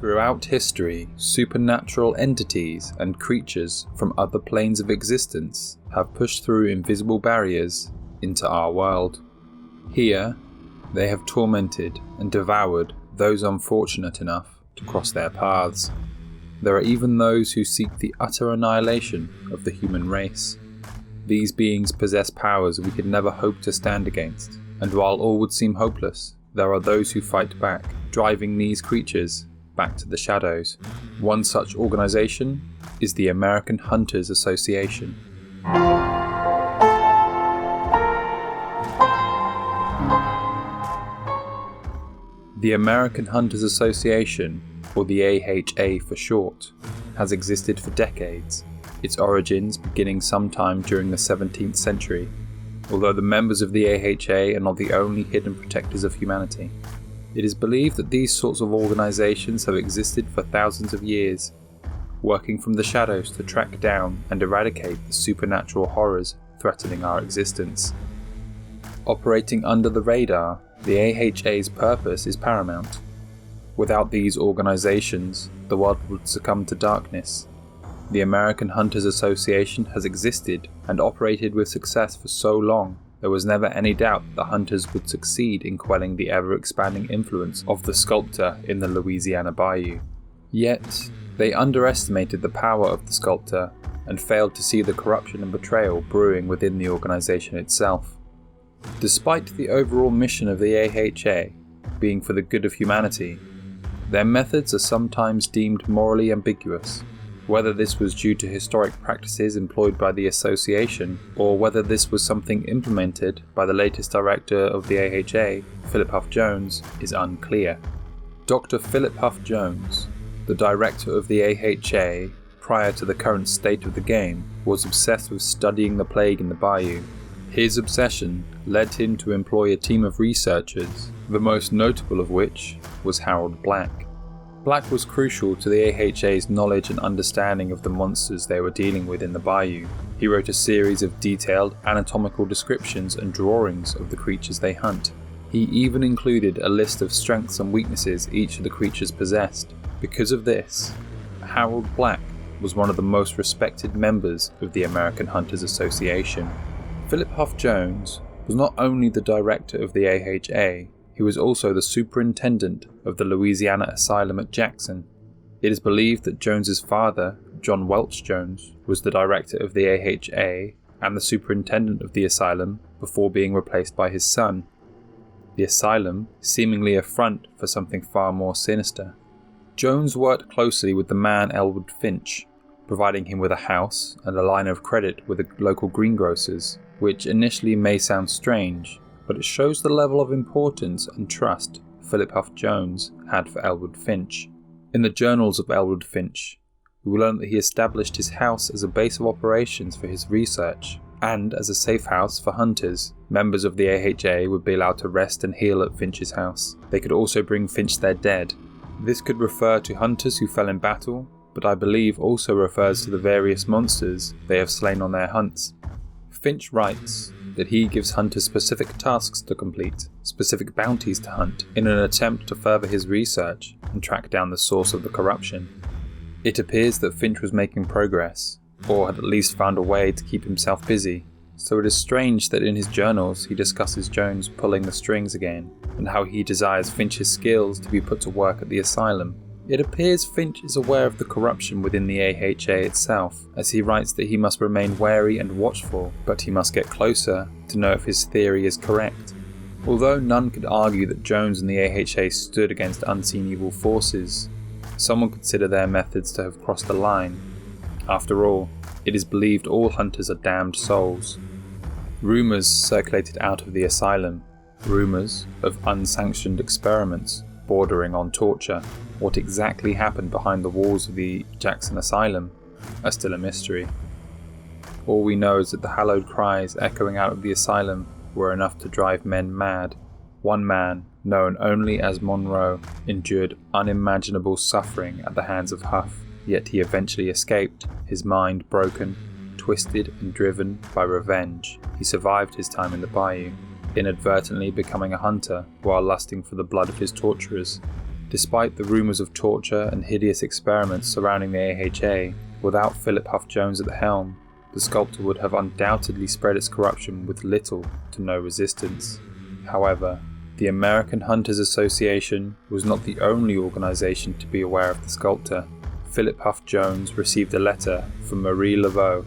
Throughout history, supernatural entities and creatures from other planes of existence have pushed through invisible barriers into our world. Here, they have tormented and devoured those unfortunate enough to cross their paths. There are even those who seek the utter annihilation of the human race. These beings possess powers we could never hope to stand against, and while all would seem hopeless, there are those who fight back, driving these creatures back to the shadows. One such organization is the American Hunters Association. The American Hunters Association, or the AHA for short, has existed for decades, its origins beginning sometime during the 17th century, although the members of the AHA are not the only hidden protectors of humanity. It is believed that these sorts of organizations have existed for thousands of years, working from the shadows to track down and eradicate the supernatural horrors threatening our existence. Operating under the radar, the AHA's purpose is paramount. Without these organizations, the world would succumb to darkness. The American Hunters Association has existed and operated with success for so long, there was never any doubt that the hunters would succeed in quelling the ever-expanding influence of the sculptor in the Louisiana bayou. Yet, they underestimated the power of the sculptor and failed to see the corruption and betrayal brewing within the organization itself. Despite the overall mission of the AHA being for the good of humanity, their methods are sometimes deemed morally ambiguous. Whether this was due to historic practices employed by the association, or whether this was something implemented by the latest director of the AHA, Philip Huff Jones, is unclear. Dr. Philip Huff Jones, the director of the AHA prior to the current state of the game, was obsessed with studying the plague in the bayou. His obsession led him to employ a team of researchers, the most notable of which was Harold Black. Black was crucial to the AHA's knowledge and understanding of the monsters they were dealing with in the bayou. He wrote a series of detailed anatomical descriptions and drawings of the creatures they hunt. He even included a list of strengths and weaknesses each of the creatures possessed. Because of this, Harold Black was one of the most respected members of the American Hunters Association. Philip Huff Jones was not only the director of the AHA, he was also the superintendent of the Louisiana asylum at Jackson. It is believed that Jones's father, John Welch Jones, was the director of the AHA and the superintendent of the asylum before being replaced by his son. The asylum seemingly a front for something far more sinister. Jones worked closely with the man Elwood Finch, providing him with a house and a line of credit with the local greengrocers, which initially may sound strange, but it shows the level of importance and trust Philip Huff Jones had for Elwood Finch. In the journals of Elwood Finch, we learn that he established his house as a base of operations for his research, and as a safe house for hunters. Members of the AHA would be allowed to rest and heal at Finch's house. They could also bring Finch their dead. This could refer to hunters who fell in battle, but I believe also refers to the various monsters they have slain on their hunts. Finch writes that he gives hunters specific tasks to complete, specific bounties to hunt, in an attempt to further his research and track down the source of the corruption. It appears that Finch was making progress, or had at least found a way to keep himself busy, so it is strange that in his journals he discusses Jones pulling the strings again, and how he desires Finch's skills to be put to work at the asylum. It appears Finch is aware of the corruption within the AHA itself, as he writes that he must remain wary and watchful, but he must get closer to know if his theory is correct. Although none could argue that Jones and the AHA stood against unseen evil forces, some would consider their methods to have crossed the line. After all, it is believed all hunters are damned souls. Rumours circulated out of the asylum, rumours of unsanctioned experiments bordering on torture. What exactly happened behind the walls of the Jackson Asylum are still a mystery. All we know is that the hallowed cries echoing out of the asylum were enough to drive men mad. One man, known only as Monroe, endured unimaginable suffering at the hands of Huff, yet he eventually escaped, his mind broken, twisted and driven by revenge. He survived his time in the bayou, inadvertently becoming a hunter while lusting for the blood of his torturers. Despite the rumours of torture and hideous experiments surrounding the AHA, without Philip Huff Jones at the helm, the sculptor would have undoubtedly spread its corruption with little to no resistance. However, the American Hunters Association was not the only organisation to be aware of the sculptor. Philip Huff Jones received a letter from Marie Laveau.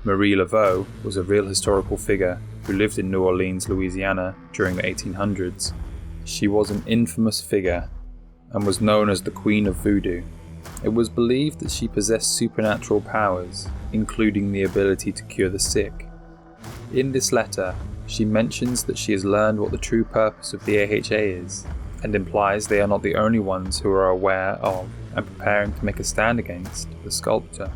Marie Laveau was a real historical figure who lived in New Orleans, Louisiana during the 1800s. She was an infamous figure and was known as the Queen of Voodoo. It was believed that she possessed supernatural powers, including the ability to cure the sick. In this letter, she mentions that she has learned what the true purpose of the AHA is, and implies they are not the only ones who are aware of and preparing to make a stand against the sculptor.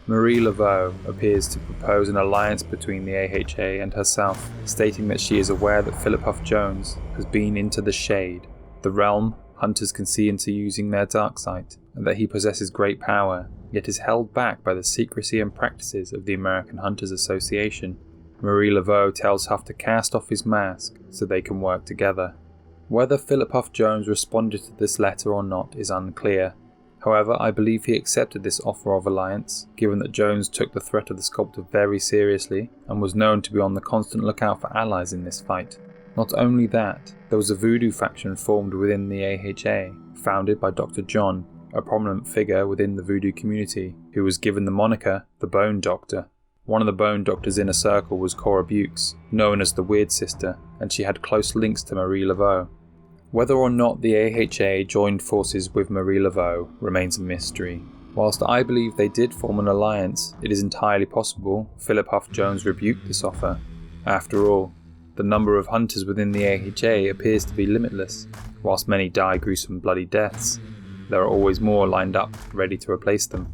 Marie Laveau appears to propose an alliance between the AHA and herself, stating that she is aware that Philip Huff Jones has been into the shade, the realm hunters can see into using their dark sight, and that he possesses great power, yet is held back by the secrecy and practices of the American Hunters Association. Marie Laveau tells Huff to cast off his mask so they can work together. Whether Philip Huff Jones responded to this letter or not is unclear. However, I believe he accepted this offer of alliance, given that Jones took the threat of the sculptor very seriously and was known to be on the constant lookout for allies in this fight. Not only that, there was a voodoo faction formed within the AHA, founded by Dr. John, a prominent figure within the voodoo community, who was given the moniker the Bone Doctor. One of the Bone Doctor's inner circle was Cora Bukes, known as the Weird Sister, and she had close links to Marie Laveau. Whether or not the AHA joined forces with Marie Laveau remains a mystery. Whilst I believe they did form an alliance, it is entirely possible Philip Huff Jones rebuked this offer. After all, the number of hunters within the AHA appears to be limitless. Whilst many die gruesome bloody deaths, there are always more lined up ready to replace them.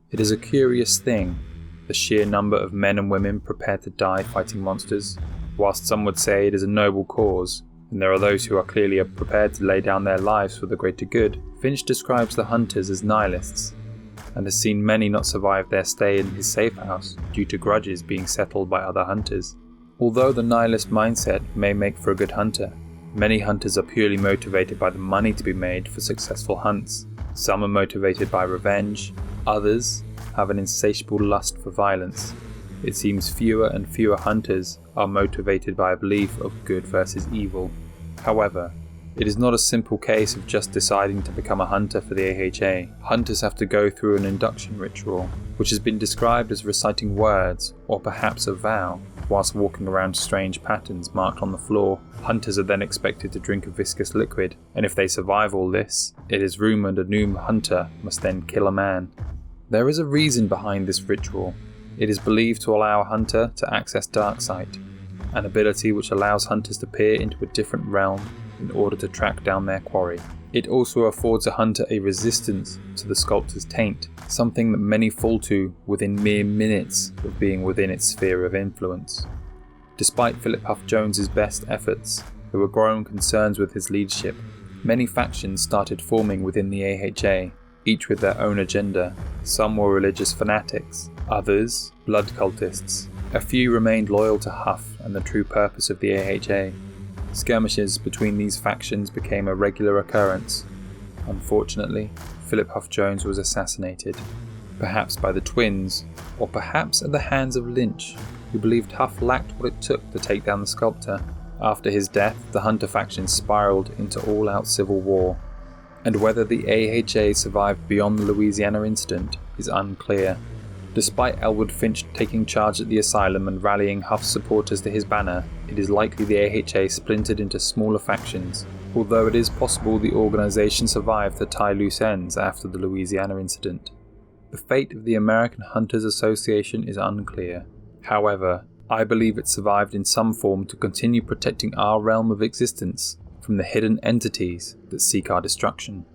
It is a curious thing, the sheer number of men and women prepared to die fighting monsters. Whilst some would say it is a noble cause, and there are those who are clearly prepared to lay down their lives for the greater good, Finch describes the hunters as nihilists, and has seen many not survive their stay in his safe house due to grudges being settled by other hunters. Although the nihilist mindset may make for a good hunter, many hunters are purely motivated by the money to be made for successful hunts. Some are motivated by revenge, others have an insatiable lust for violence. It seems fewer and fewer hunters are motivated by a belief of good versus evil. However, it is not a simple case of just deciding to become a hunter for the AHA. Hunters have to go through an induction ritual, which has been described as reciting words, or perhaps a vow, whilst walking around strange patterns marked on the floor. Hunters are then expected to drink a viscous liquid, and if they survive all this, it is rumoured a new hunter must then kill a man. There is a reason behind this ritual. It is believed to allow a hunter to access darksight, an ability which allows hunters to peer into a different realm in order to track down their quarry. It also affords a hunter a resistance to the sculptor's taint, something that many fall to within mere minutes of being within its sphere of influence. Despite Philip Huff Jones's best efforts, there were growing concerns with his leadership. Many factions started forming within the AHA, each with their own agenda. Some were religious fanatics, others blood cultists. A few remained loyal to Huff and the true purpose of the AHA. Skirmishes between these factions became a regular occurrence. Unfortunately, Philip Huff Jones was assassinated, perhaps by the twins, or perhaps at the hands of Lynch, who believed Huff lacked what it took to take down the sculptor. After his death, the Hunter faction spiraled into all-out civil war, and whether the AHA survived beyond the Louisiana incident is unclear. Despite Elwood Finch taking charge at the asylum and rallying Huff's supporters to his banner, it is likely the AHA splintered into smaller factions, although it is possible the organisation survived to tie loose ends after the Louisiana incident. The fate of the American Hunters Association is unclear. However, I believe it survived in some form to continue protecting our realm of existence from the hidden entities that seek our destruction.